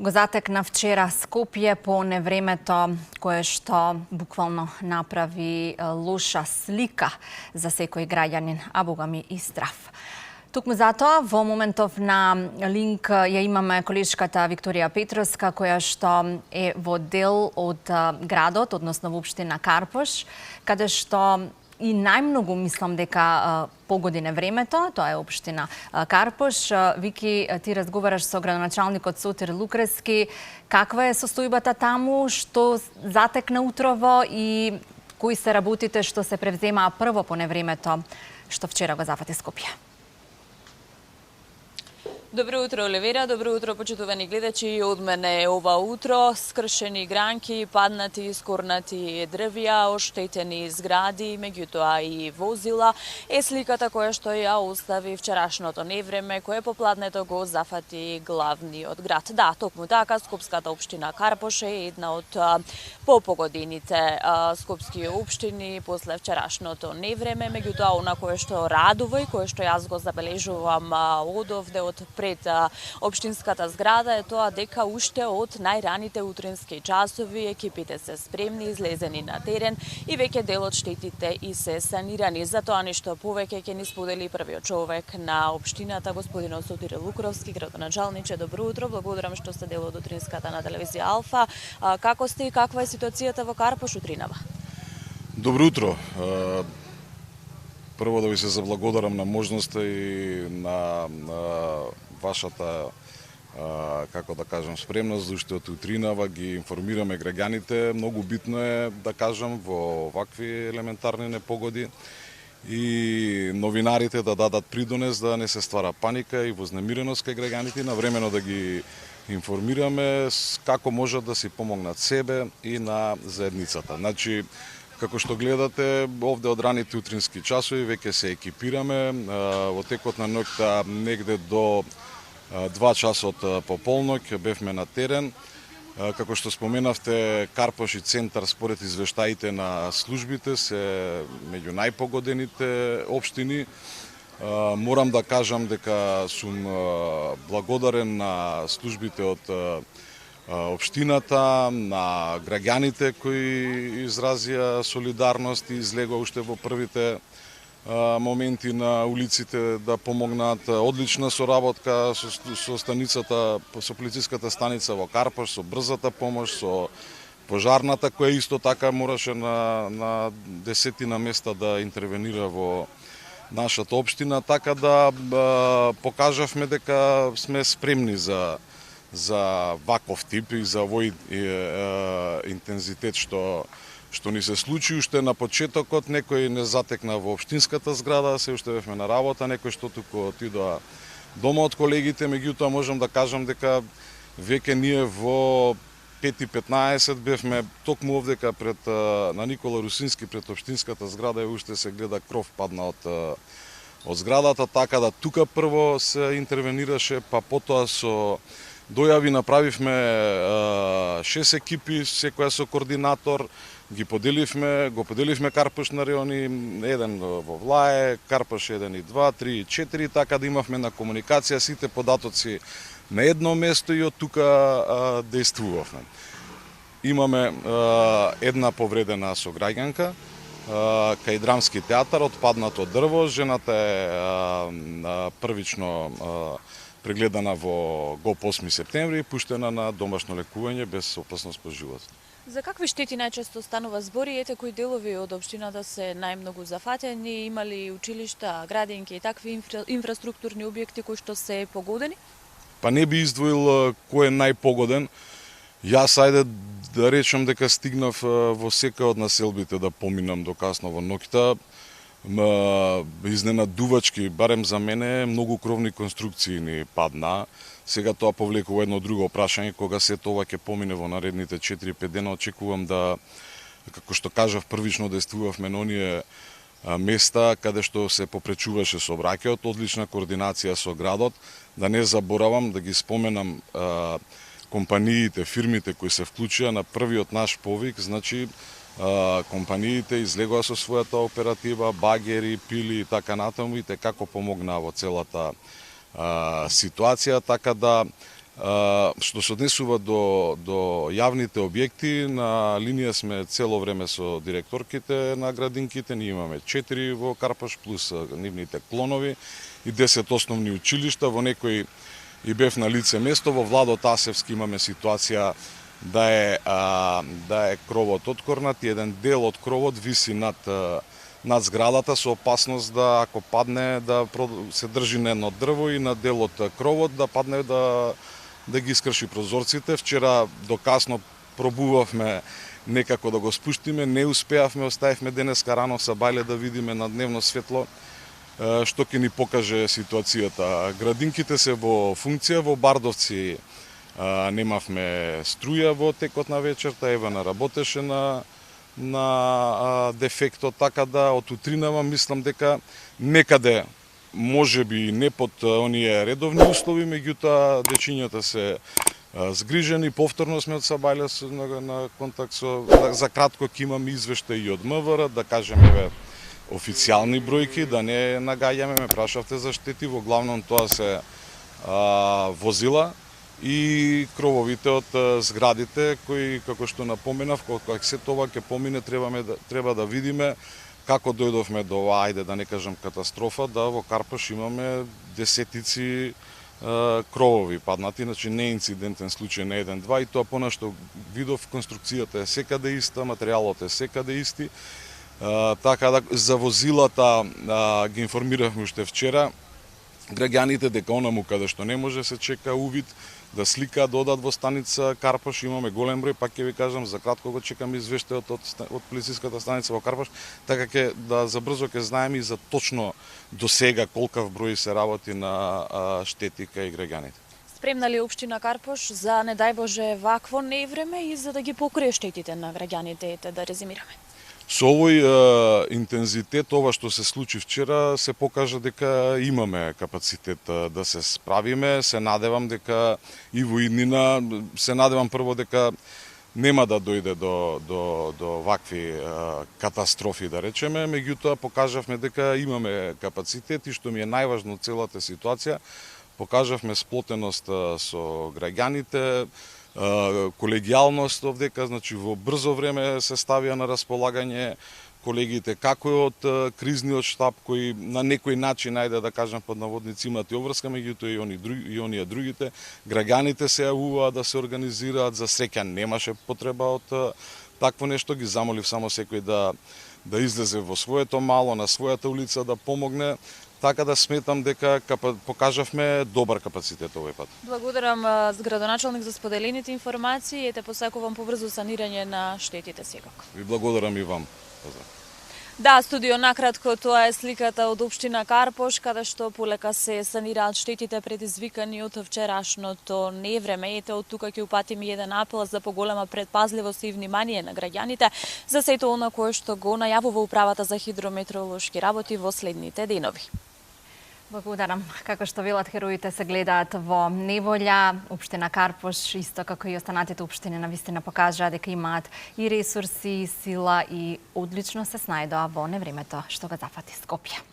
Го затекна вчера Скопје по невремето кое што буквално направи лоша слика за секој граѓанин, а богами и здрав. Токму затоа, во моментов на линк ја имаме колешката Викторија Петровска, која што е во дел од градот, односно во општина Карпош, каде што и најмногу мислам дека погоди невремето, тоа е општина Карпош. Вики, ти разговараш со градоначалникот Сотир Лукрески. Каква е состојбата таму, што затекна утрово и кои се работите што се превземаа прво по невремето што вчера го зафати Скопје? Добро утро, Оливера. Добро утро, почитувани гледачи. Од мене ова утро скршени гранки, паднати и скорнати дрвја, оштетени згради, меѓутоа и возила е сликата која што ја остави вчерашното невреме, кое попладнето го зафати главниот град. Да, токму така, Скопската општина Карпош е една од попогодените скопски општини после вчерашното невреме, меѓутоа она кое што радува и кое што јас го забележувам одовде од пред општинската зграда е тоа дека уште од најраните утрински часови екипите се спремни, излезени на терен и веќе дел од штетите и се санирани. За тоа нешто повеќе ќе ни сподели првиот човек на општината, господин Сотир Лукровски, градоначалниче. Добро утро, благодарам што сте дел од утринската на телевизија Алфа. Како сте и каква е ситуацијата во Карпош утринава? Добро утро. Прво да ви се заблагодарам на можноста и на вашата, како да кажам, спремност, зашто од утринава ги информираме граѓаните. Многу битно е, да кажам, во вакви елементарни непогоди и новинарите да дадат придонес да не се ствара паника и вознемиреност кај граѓаните, навремено да ги информираме како можат да си помогнат себе и на заедницата. Значи, како што гледате, овде од раните утрински часови веќе се екипираме. Во текот на ноќта негде до 2 часот по полноќ бевме на терен. Како што споменавте, Карпош и Центар според извештаите на службите се меѓу најпогодените општини. Морам да кажам дека сум благодарен на службите од општината, на граѓаните кои изразија солидарност и излегоа уште во првите моменти на улиците да помогнат. Одлична соработка со станицата, со полициската станица во Карпош, со брзата помош, со пожарната која исто така мораше на десетина места да интервенира во нашата општина, така да покажавме дека сме спремни за ваков тип и за овој интензитет што ни се случи. Уште на почетокот некој не затекна во општинската зграда, се уште бевме на работа, некој што туку отидоа дома од колегите, меѓутоа можам да кажам дека веќе ние во 5:15 бевме токму овдека пред на Никола Русински пред општинската зграда и уште се гледа кров падна од зградата, така да тука прво се интервенираше, па потоа со дојави направивме 6 екипи, секоја со координатор, го поделивме Карпош на реони, еден во Влае, Карпош 1 и 2, 3 и 4, така да имавме на комуникација сите податоци на едно место и од тука действувавме. Имаме една повредена сограѓанка кај Драмски театар, отпаднато дрво, жената е првично прегледана во ГОП 8 септември и пуштена на домашно лекување без опасност по живот. За какви штети најчесто станува збори? Ете кои делови од општината се најмногу зафатени? Има ли училишта, градинки и такви инфраструктурни објекти кои што се погодени? Па не би издвоил кој е најпогоден. Јас ајде да речам дека стигнав во секоја од населбите да поминам до касно во ноќта. Изненадувачки, барем за мене, многу кровни конструкции ни падна. Сега тоа повлекува едно друго прашање, кога сето ова ќе помине во наредните 4-5 дена, очекувам да, како што кажав, првично действувавме на оние места каде што се попречуваше сообраќајот, одлична координација со градот, да не заборавам да ги споменам компаниите, фирмите кои се вклучија на првиот наш повик, значи компаниите излегоа со својата оператива, багери, пили и така натаму и како помогнаа во целата ситуација, така да Што се однесува до јавните објекти, на линија сме цело време со директорките на градинките. Ние имаме 4 во Карпаш плюс нивните клонови и 10 основни училишта. Во некои и бев на лице место. Во Владо Тасевски имаме ситуација да е кровот откорнат и еден дел од кровот виси над зградата со опасност да ако падне да се држи на едно дрво и на дел од кровот да падне да ги искрши прозорците. Вчера до касно пробувавме некако да го спуштиме, не успеавме, оставивме денеска рано са бајле да видиме на дневно светло што ќе ни покаже ситуацијата. Градинките се во функција, во Бардовци немавме струја во текот на вечерта, Евана работеше на дефектот, така да од утринава мислам дека некаде може би не под оние редовни услови, меѓутоа дечињата се згрижени. Повторно сме од Сабајле на контакт за кратко ќе имаме извештај и од МВР, да кажеме официјални бројки, да не нагаѓаме, ме прашавте за штети, во главном тоа се возила и крововите од зградите кои, како што напоменав, кога се тоа ќе помине, треба да видиме како дојдовме до оваа, ајде да не кажам катастрофа, да во Карпаш имаме десетици кровови паднати, значи не инцидентен случај на 1-2 и тоа понашто видов конструкцијата е секаде иста, материјалот е секаде исти. Така да за возилата ги информиравме уште вчера граѓаните дека онаму каде што не може се чека увид, да слика, да одат во станица Карпаш, имаме голем број, пак ќе ви кажам, за кратко го чекаме извештајот од полициската станица во Карпаш, така ќе да забрзо ќе знаеме и за точно до сега колкав број се работи на штети кај граѓаните. Спремна ли општина Карпаш за, не дај Боже, вакво невреме и за да ги покрие штетите на граѓаните, да резимираме? Со овој интензитет, ова што се случи вчера, се покажа дека имаме капацитет да се справиме. Се надевам дека и во иднина, се надевам прво дека нема да дојде до вакви катастрофи, да речеме, меѓутоа покажавме дека имаме капацитет и што ми е најважно од целата ситуација, покажавме сплотеност со граѓаните, колегијалност овдека, значи во брзо време се ставија на располагање колегите, како и од кризниот штаб кои на некој начин, ајде да кажам под наводници, имат и обврска, меѓутоа и оние другите. Граѓаните се јавуваат да се организираат, за среќа немаше потреба од такво нешто, ги замолив само секој да излезе во своето мало, на својата улица да помогне. Така да сметам дека покажавме добар капацитет овој пат. Благодарам градоначалник за споделените информации и те посакувам побрзо санирање на штетите секако. Ви благодарам и вам. Да, студио, накратко, тоа е сликата од општина Карпаш, каде што полека се санираат штетите предизвикани од вчерашното невреме. Ете, од тука ќе упатиме еден апел за поголема предпазливост и внимание на граѓаните за сето она кое што го најавува Управата за хидрометеоролошки работи во следните денови. Благодарам. Како што велат, хероите се гледаат во неволја. Општина Карпаш, исто како и останатите општини, навистина покажаа дека имаат и ресурси, и сила и одлично се снајдоа во невремето што го зафати Скопје.